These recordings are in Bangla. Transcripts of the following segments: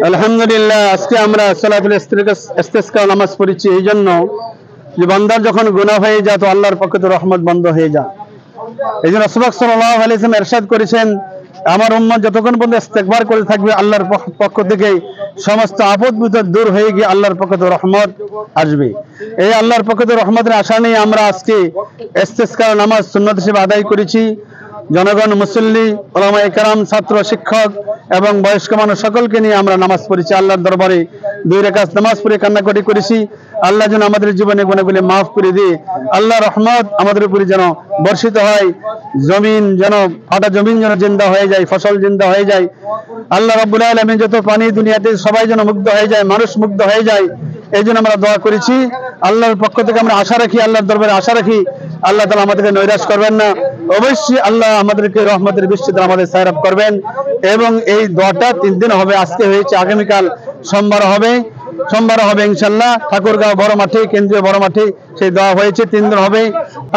আলহামদুলিল্লাহ, আজকে আমরা সালাতুল ইস্তিসকা নামাজ পড়েছি এই জন্য যে বান্দার যখন গুনাহ হয়ে যায় তো আল্লাহর পক্ষ থেকে রহমত বন্ধ হয়ে যায়। এই জন্য রাসূলুল্লাহ সাল্লাল্লাহু আলাইহি ওয়াসাল্লাম ইরশাদ করেছেন, আমার উম্মত যতক্ষণ পর্যন্ত ইস্তিগফার করে থাকবে আল্লাহর পক্ষ থেকে সমস্ত আপদ বিপদ দূর হয়ে গিয়ে আল্লাহর পক্ষ থেকে রহমত আসবে। এই আল্লাহর পক্ষ থেকে রহমতের আশা নিয়ে আমরা আজকে ইস্তিসকা নামাজ সুন্নাত হিসেবে আদায় করেছি। জনগণ, মুসল্লি, উলামায়ে কেরাম, ছাত্র, শিক্ষক এবং বয়স্ক মানুষ সকলকে নিয়ে আমরা নামাজ পড়েছি। আল্লাহর দরবারে 2 রাকাত নামাজ পড়ে কান্নাকাটি করেছি। আল্লাহ যেন আমাদের জীবনে গুনাহগুলো মাফ করে দিয়ে আল্লাহ রহমত আমাদের উপরে যেন বর্ষিত হয়। জমিন যেন ফাটা জমিন যেন জিন্দা হয়ে যায়, ফসল জিন্দা হয়ে যায়। আল্লাহ রাব্বুল আলামিন যত পানি দুনিয়াতে সবাই যেন মুগ্ধ হয়ে যায়, মানুষ মুগ্ধ হয়ে যায়। এই জন্য আমরা দোয়া করেছি। আল্লাহর পক্ষ থেকে আমরা আশা রাখি, আল্লাহর দরবারে আশা রাখি আল্লাহ তাআলা আমাদেরকে নৈরাশ করবেন না। অবশ্যই আল্লাহ আমাদেরকে রহমতের বৃষ্টিতে আমাদের সায়রাব করবেন। এবং এই দোয়াটা 3 দিন হবে, আজকে হয়েছে, আগামীকাল সোমবার হবে ইনশাআল্লাহ। ঠাকুরগাঁও বড় মাঠে, কেন্দ্রীয় বড় মাঠে সেই দোয়া হয়েছে, 3 দিন হবে।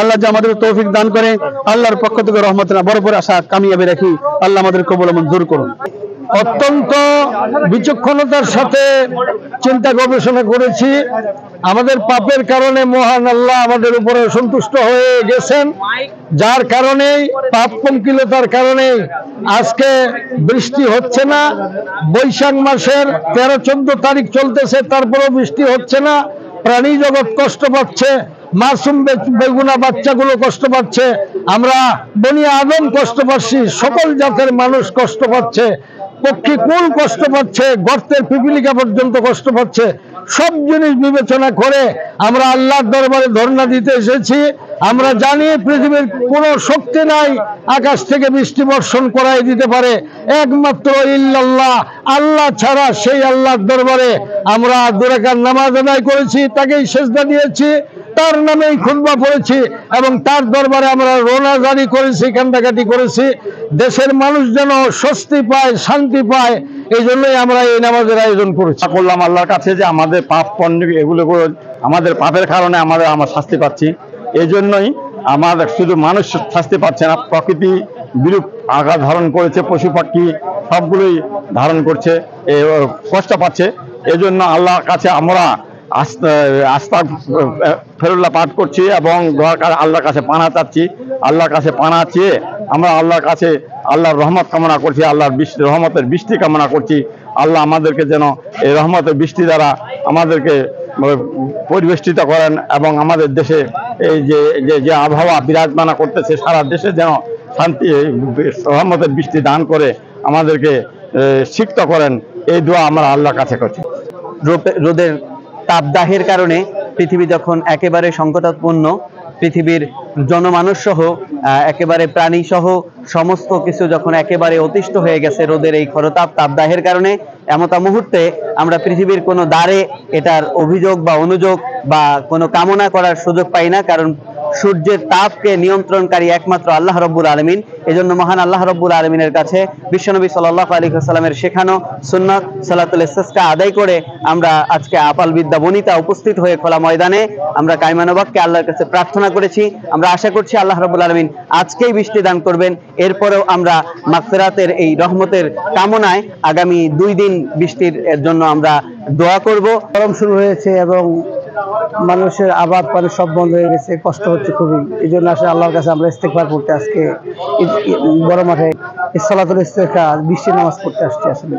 আল্লাহ যে আমাদের তৌফিক দান করে, আল্লাহর পক্ষ থেকে রহমতের বড় আশা কামিয়াবি রাখি। আল্লাহ আমাদের কবুল মঞ্জুর করুন। অত্যন্ত বিচক্ষণতার সাথে চিন্তা গবেষণা করেছি। আমাদের পাপের কারণে মহান আল্লাহ আমাদের উপরে সন্তুষ্ট হয়ে গেছেন, যার কারণে পাপ পঙ্কিলতার কারণে আজকে বৃষ্টি হচ্ছে না। বৈশাখ মাসের 13-14 তারিখ চলতেছে, তারপরেও বৃষ্টি হচ্ছে না। প্রাণী জগৎ কষ্ট পাচ্ছে, মাসুম বেগুনা বাচ্চাগুলো কষ্ট পাচ্ছে, আমরা বনি আদম কষ্ট পাচ্ছি, সকল জাতের মানুষ কষ্ট পাচ্ছে, পক্ষী কুল কষ্ট পাচ্ছে, গর্তের পিপিলিকা পর্যন্ত কষ্ট পাচ্ছে। সব জিনিস বিবেচনা করে আমরা আল্লাহর দরবারে ধর্ণা দিতে এসেছি। আমরা জানি পৃথিবীর কোনো শক্তি নাই আকাশ থেকে বৃষ্টি বর্ষণ করাই দিতে পারে, একমাত্র ইল্লাল্লাহ, আল্লাহ ছাড়া। সেই আল্লাহর দরবারে আমরা 2 রাকাত নামাজ আদায় করেছি, তাকেই সেজদা দিয়েছি, তার নামেই খুতবা পড়েছি এবং তার দরবারে আমরা রোনা জারি করেছি, কান্দাকাটি করেছি। দেশের মানুষ যেন স্বস্তি পায়, শান্তি পায়, এই জন্যই আমরা এই নামাজের আয়োজন করেছি। করলাম আল্লাহর কাছে যে আমাদের পাপ পণ্য এগুলো আমাদের পাপের কারণে আমরা শাস্তি পাচ্ছি। এই জন্যই আমাদের শুধু মানুষ শাস্তি পাচ্ছে না, প্রকৃতি বিরূপ আঘাত ধারণ করেছে, পশু পাখি সবগুলোই ধারণ করছে, কষ্ট পাচ্ছে। এই জন্য আল্লাহর কাছে আমরা আস্তাগফিরুল্লাহ পাঠ করছি এবং আল্লাহর কাছে পানা চাচ্ছি। আল্লাহর কাছে পানা চেয়ে আমরা আল্লাহর কাছে আল্লাহর রহমত কামনা করছি, আল্লাহর রহমতের বৃষ্টি কামনা করছি। আল্লাহ আমাদেরকে যেন এই রহমতের বৃষ্টি দ্বারা আমাদেরকে পরিবেষ্টিত করেন এবং আমাদের দেশে এই যে আবহাওয়া বিরাজমান করতেছে সারা দেশে যেন শান্তি, রহমতের বৃষ্টি দান করে আমাদেরকে সিক্ত করেন। এই দোয়া আমরা আল্লাহর কাছে করছি। রোদের তাপদাহের কারণে পৃথিবী যখন একেবারে সংকটাপন্ন, পৃথিবীর জনমানুষ সহ একেবারে প্রাণী সহ সমস্ত কিছু যখন একেবারে অতিষ্ঠ হয়ে গেছে রোদের এই খরতাপ তাপদাহের কারণে, এমতা মুহূর্তে আমরা পৃথিবীর কোনো দ্বারে এটার অভিযোগ বা অনুযোগ বা কোনো কামনা করার সুযোগ পাই না, কারণ সূর্যের তাপকে নিয়ন্ত্রণকারী একমাত্র আল্লাহ রাব্বুল আলামিন। এজন্য মহান আল্লাহ রাব্বুল আলামিনের কাছে বিশ্বনবী সাল্লাল্লাহু আলাইহি ওয়াসাল্লামের শেখানো সুন্নাত সালাতুল ইস্তিসকা আদায় করে আমরা আজকে আপাল বিদ্যা বনিতা উপস্থিত হয়ে খোলা ময়দানে আমরা কায়মানবাককে আল্লাহর কাছে প্রার্থনা করেছি। আমরা আশা করছি আল্লাহ রাব্বুল আলামিন আজকেই বৃষ্টি দান করবেন। এরপরেও আমরা মাগফিরাতের এই রহমতের কামনায় আগামী 2 দিন বৃষ্টির জন্য আমরা দোয়া করব। গরম শুরু হয়েছে এবং মানুষের আবাদ পানি সব বন্ধ হয়ে গেছে, কষ্ট হচ্ছে খুবই। এই জন্য আসলে আল্লাহর কাছে আমরা ইস্তিগফার করতে আজকে বড় মাঠে সালাতুল ইস্তিসকা বৃষ্টির নামাজ পড়তে আসছি আসলে।